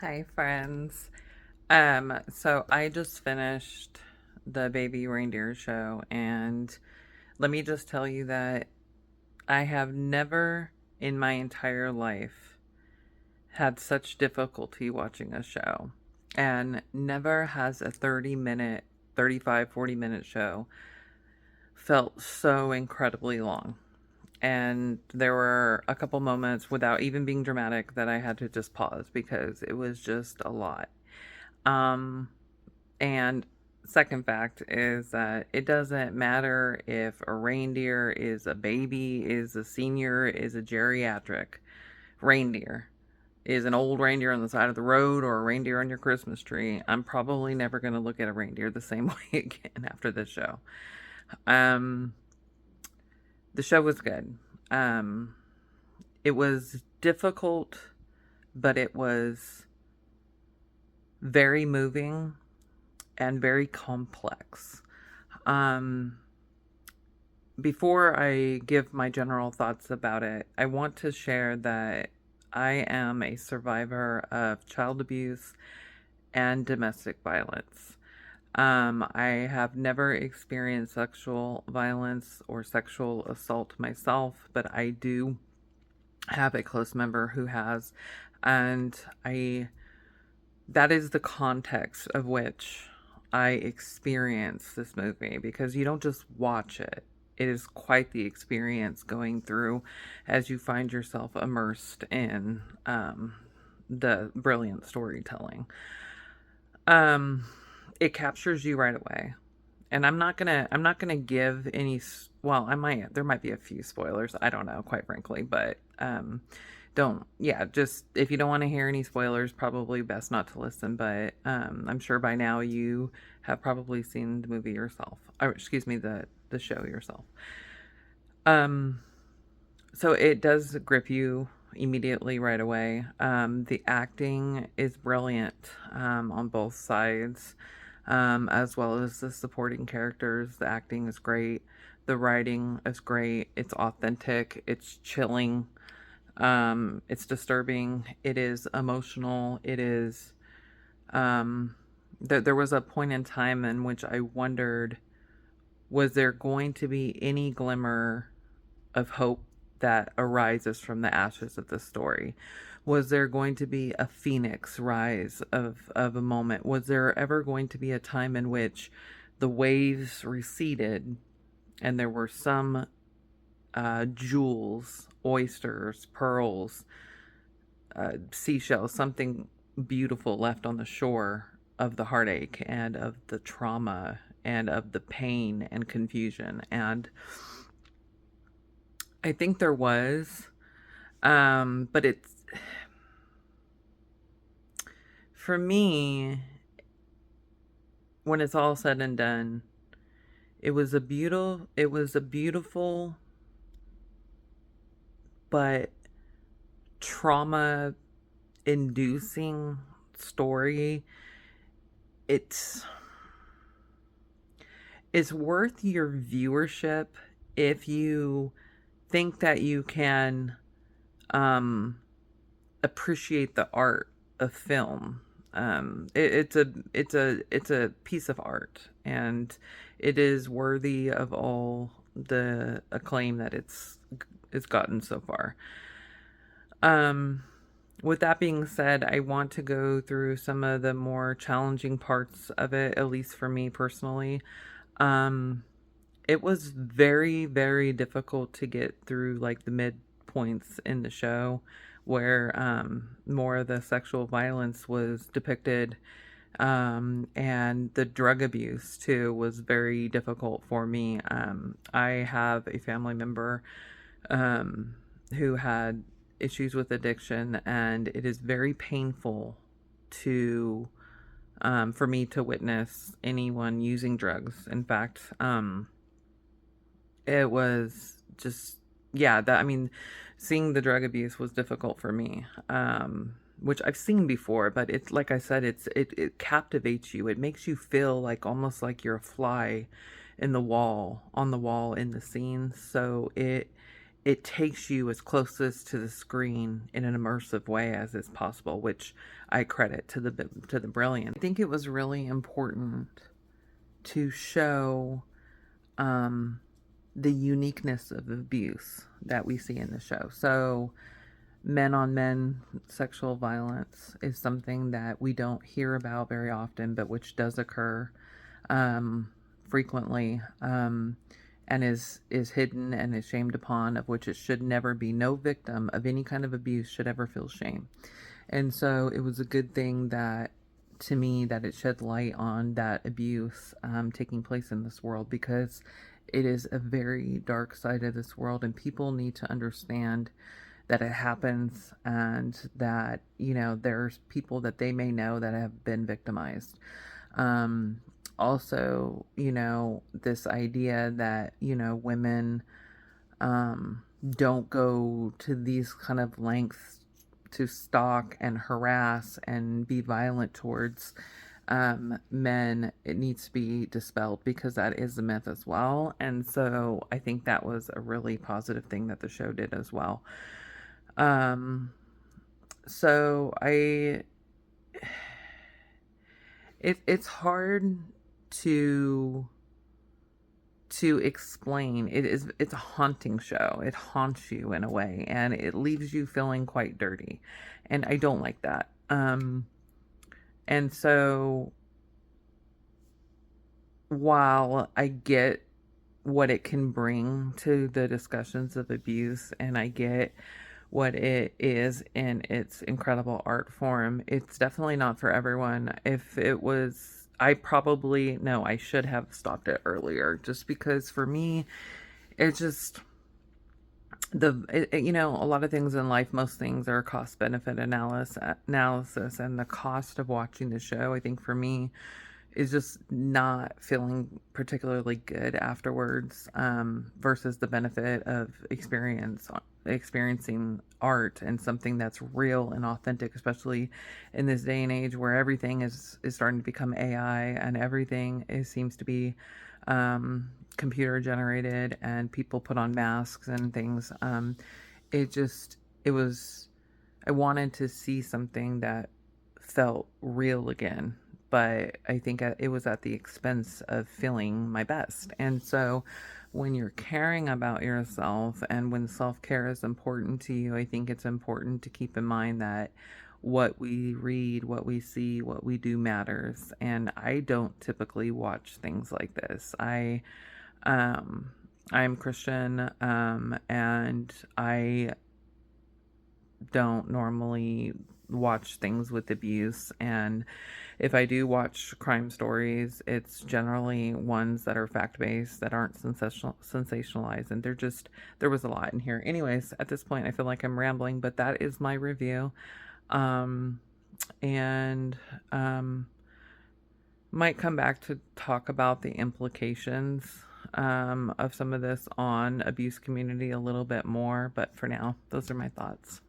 Hi, friends. So I just finished the Baby Reindeer show, and let me just tell you that I have never in my entire life had such difficulty watching a show. And never has a 30-minute, 35, 40-minute show felt so incredibly long. And there were a couple moments, without even being dramatic, that I had to just pause because it was just a lot. Um, And second fact is that it doesn't matter if a reindeer is a baby, is a senior, is a geriatric reindeer, is an old reindeer on the side of the road, or a reindeer on your Christmas tree. I'm probably never going to look at a reindeer the same way again after this show. Um, the show was good. Um, it was difficult, but it was very moving and very complex. Um, Before I give my general thoughts about it, I want to share that I am a survivor of child abuse and domestic violence. I have never experienced sexual violence or sexual assault myself, but I do have a close member who has, and I that is the context of which I experience this movie, because you don't just watch it. It is quite the experience going through as you find yourself immersed in the brilliant storytelling. Um, it captures you right away, and I'm not gonna give any. Well, I might. There might be a few spoilers. I don't know, quite frankly, but don't. Yeah, just if you don't want to hear any spoilers, probably best not to listen. But I'm sure by now you have probably seen the movie yourself, or excuse me, the show yourself. Um, so it does grip you immediately right away. The acting is brilliant on both sides, as well as the supporting characters. The acting is great. The writing is great. It's authentic. It's chilling. It's disturbing. It is emotional. It is. Um, there was a point in time in which I wondered, was there going to be any glimmer of hope that arises from the ashes of the story? Was there going to be a phoenix rise of a moment? Was there ever going to be a time in which the waves receded and there were some jewels, oysters, pearls, seashells, something beautiful left on the shore of the heartache and of the trauma and of the pain and confusion? And I think there was. But it's, for me, when it's all said and done, it was a beautiful but trauma inducing story. It's it's worth your viewership if you think that you can um appreciate the art of film. It's a piece of art, and it is worthy of all the acclaim that it's gotten so far. Um, with that being said, I want to go through some of the more challenging parts of it, at least for me personally. Um, it was very, very difficult to get through like the mid points in the show where more of the sexual violence was depicted, and the drug abuse too was very difficult for me. I have a family member um, who had issues with addiction, and it is very painful to for me to witness anyone using drugs. In fact, it was just, yeah, that, I mean, seeing the drug abuse was difficult for me. Which I've seen before, but it's like I said, it captivates you. It makes you feel like almost like you're a fly in the wall, on the wall in the scene. So it takes you as closest to the screen in an immersive way as is possible, which I credit to the brilliance. I think it was really important to show um, the uniqueness of abuse that we see in the show. So, men on men sexual violence is something that we don't hear about very often, but which does occur um, frequently, and is hidden and is shamed upon, of which it should never be. No victim of any kind of abuse should ever feel shame. And so it was a good thing that, to me, that it shed light on that abuse taking place in this world, because it is a very dark side of this world, and people need to understand that it happens, and that, you know, there's people that they may know that have been victimized. Um, Also, you know, this idea that, you know, women don't go to these kind of lengths to stalk and harass and be violent towards men, it needs to be dispelled, because that is a myth as well. And so I think that was a really positive thing that the show did as well. Um, so I, it's hard to explain. It's a haunting show. It haunts you in a way, and it leaves you feeling quite dirty, and I don't like that. And so while I get what it can bring to the discussions of abuse, and I get what it is in its incredible art form, it's definitely not for everyone. If it was, I probably, no, I should have stopped it earlier, just because for me, it's just you know, a lot of things in life, most things are cost benefit analysis, and the cost of watching the show, I think for me, is just not feeling particularly good afterwards, versus the benefit of experiencing art and something that's real and authentic, especially in this day and age where everything is starting to become AI, and everything seems to be computer generated, and people put on masks and things. It just, it was, I wanted to see something that felt real again, but I think it was at the expense of feeling my best. And so when you're caring about yourself, and when self-care is important to you, I think it's important to keep in mind that what we read, what we see, what we do matters. And I don't typically watch things like this. Um I'm Christian, and I don't normally watch things with abuse, and if I do watch crime stories, it's generally ones that are fact-based, that aren't sensationalized, and there was a lot in here. Anyways, at this point I feel like I'm rambling, but that is my review. um and Might come back to talk about the implications of some of this on abuse community a little bit more, but for now, those are my thoughts.